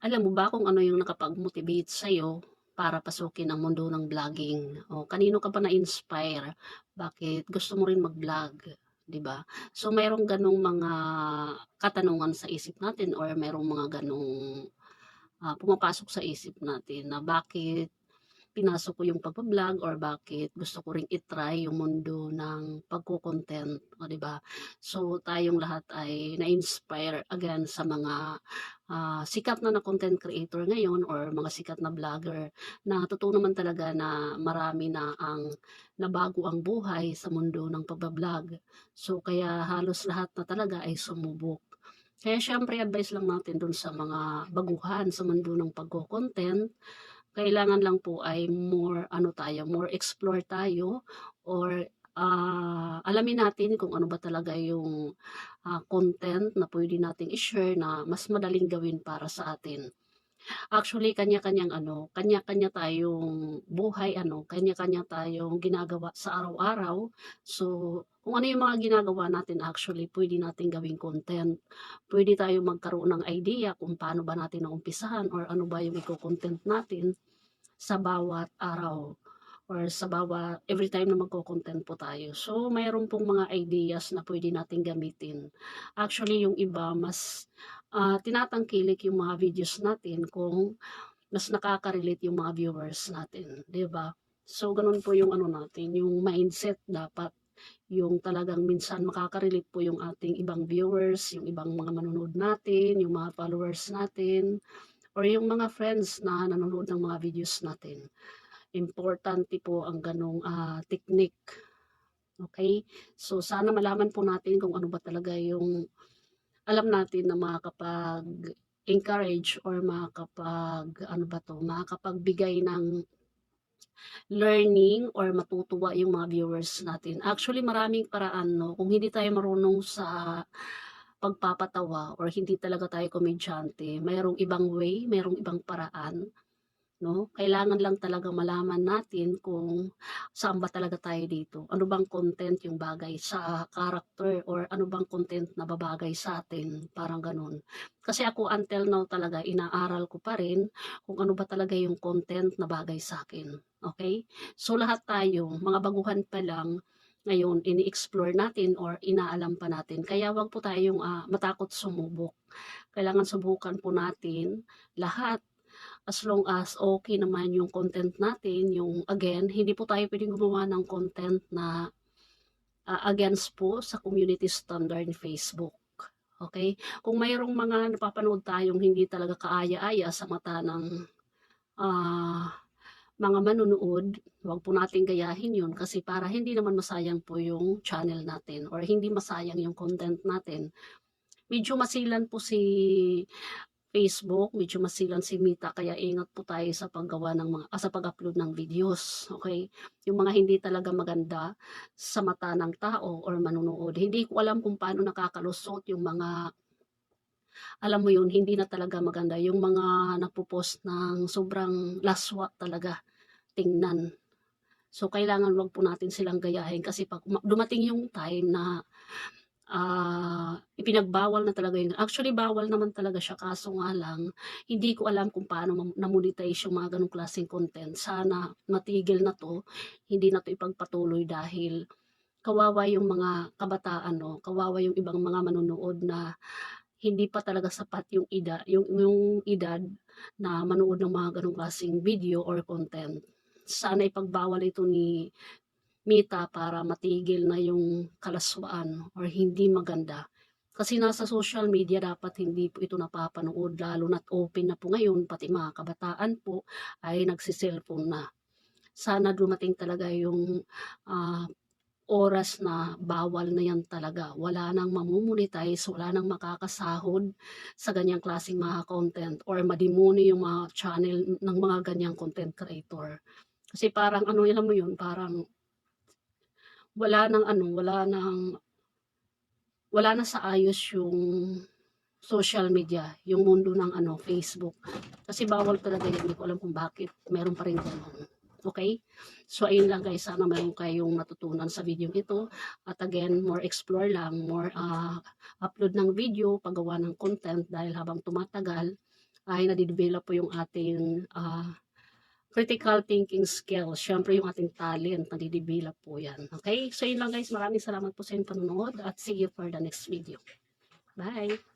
Alam mo ba kung ano yung nakapag-motivate sa'yo para pasukin ang mundo ng vlogging? O kanino ka ba na-inspire? Bakit gusto mo rin mag-vlog, 'di ba? So merong ganong mga katanungan sa isip natin or merong mga ganong pumapasok sa isip natin na bakit pinasok ko yung pagba-vlog or bakit gusto ko ring i-try yung mundo ng pagko-content, o 'di ba? So tayong lahat ay na-inspire again sa mga sikat na content creator ngayon or mga sikat na vlogger na totoo naman talaga na marami na ang nabago ang buhay sa mundo ng pagba-vlog. So kaya halos lahat na talaga ay sumubok. Kaya siyempre advice lang natin dun sa mga baguhan sa mundo ng pagko-content, kailangan lang po ay more ano tayo, more explore tayo or alamin natin kung ano ba talaga yung content na pwede nating i-share na mas madaling gawin para sa atin. Actually, kanya-kanyang ano, kanya-kanya tayong buhay ano, kanya-kanya tayong ginagawa sa araw-araw. So, kung ano yung mga ginagawa natin actually puwede nating gawing content. Puwede tayong magkaroon ng idea kung paano ba natin naumpisahan or ano ba yung iko-content natin sa bawat araw or sa bawat every time na magko-content po tayo. So, mayroon pong mga ideas na pwede nating gamitin. Actually, yung iba mas tinatangkilik yung mga videos natin kung mas nakaka-relate yung mga viewers natin, 'di ba? So, gano'n po yung ano natin, yung mindset dapat yung talagang minsan makaka-relate po yung ating ibang viewers, yung ibang mga manonood natin, yung mga followers natin, or yung mga friends na nanonood ng mga videos natin. Importante po ang gano'ng technique, okey? So, sana malaman po natin kung ano ba talaga yung alam natin na makakapag-encourage or makakapag-ano ba 'to, makakapagbigay ng learning or matutuwa yung mga viewers natin. Actually, maraming paraan 'no, kung hindi tayo marunong sa pagpapatawa or hindi talaga tayo komedyante, mayroong ibang way, mayroong ibang paraan. 'No, kailangan lang talagang malaman natin kung saan ba talaga tayo dito. Ano bang content yung bagay sa character or ano bang content na babagay sa atin, parang gano'n. Kasi ako until now talaga inaaral ko pa rin kung ano ba talaga yung content na bagay sa akin, okay. So lahat tayo, mga baguhan pa lang, ngayon ini-explore natin or inaalam pa natin kaya 'wag po tayong matakot sumubok. Kailangan subukan po natin lahat. As long as okay naman yung content natin, yung again, hindi po tayo puwedeng gumawa ng content na, against po sa community standard ni Facebook, okey? Kung mayroong mga napapanood tayong hindi talaga kaaya-aya sa mata ng, ah, mga manonood, huwag po nating gayahin yun kasi para hindi naman masayang po yung channel natin or hindi masayang yung content natin. Medyo masilan po si Facebook, medyo masilan si Meta kaya ingat po tayo sa paggawa ng sa pag-upload ng videos, okay. Yung mga hindi talaga maganda sa mata ng tao or manonood. Hindi ko alam kung paano nakakalusot yung mga, alam mo yun, hindi na talaga maganda, yung mga nagpo-post ng sobrang laswa talaga tingnan. So, kailangan 'wag po natin silang gayahin kasi 'pag dumating yung time na ipinagbawal na talaga yun. Actually, bawal naman talaga siya kaso nga lang, hindi ko alam kung paano na-monetize yung mga ganong klaseng content. Sana matigil na 'to, hindi na 'to ipagpatuloy dahil kawawa yung mga kabataan 'no, kawawa yung ibang mga manonood na hindi pa talaga sapat yung edad na manood ng mga ganong klaseng video or content. Sana ipagbawal ito ni Meta para matigil na yung kalaswaan or hindi maganda. Kasi nasa social media dapat hindi po ito napapanood lalo na't open na po ngayon pati mga kabataan po ay nagse-cellphone na. Sana dumating talaga yung, ah, oras na bawal na yan talaga. Wala nang mamomonetize, wala nang makakasahod sa ganyang klaseng mga content or madimoni yung mga channel ng mga ganyang content creator. Kasi parang ano, alam mo yun, parang wala ng ano, wala na sa ayos yung social media, yung mundo ng ano, Facebook. Kasi bawal talaga yan, hindi ko alam kung bakit meron pa rin gano'n. Okay. So ayun lang guys, sana meron kayong natutunan sa video ito at again more explore lang, more upload ng video, paggawa ng content dahil habang tumatagal ay nade-develop po yung ating critical thinking skills. Siyempre yung ating talent, nade-develop po yan. Okay? So yun lang guys, maraming salamat po sa inyong panonood at see you for the next video. Bye!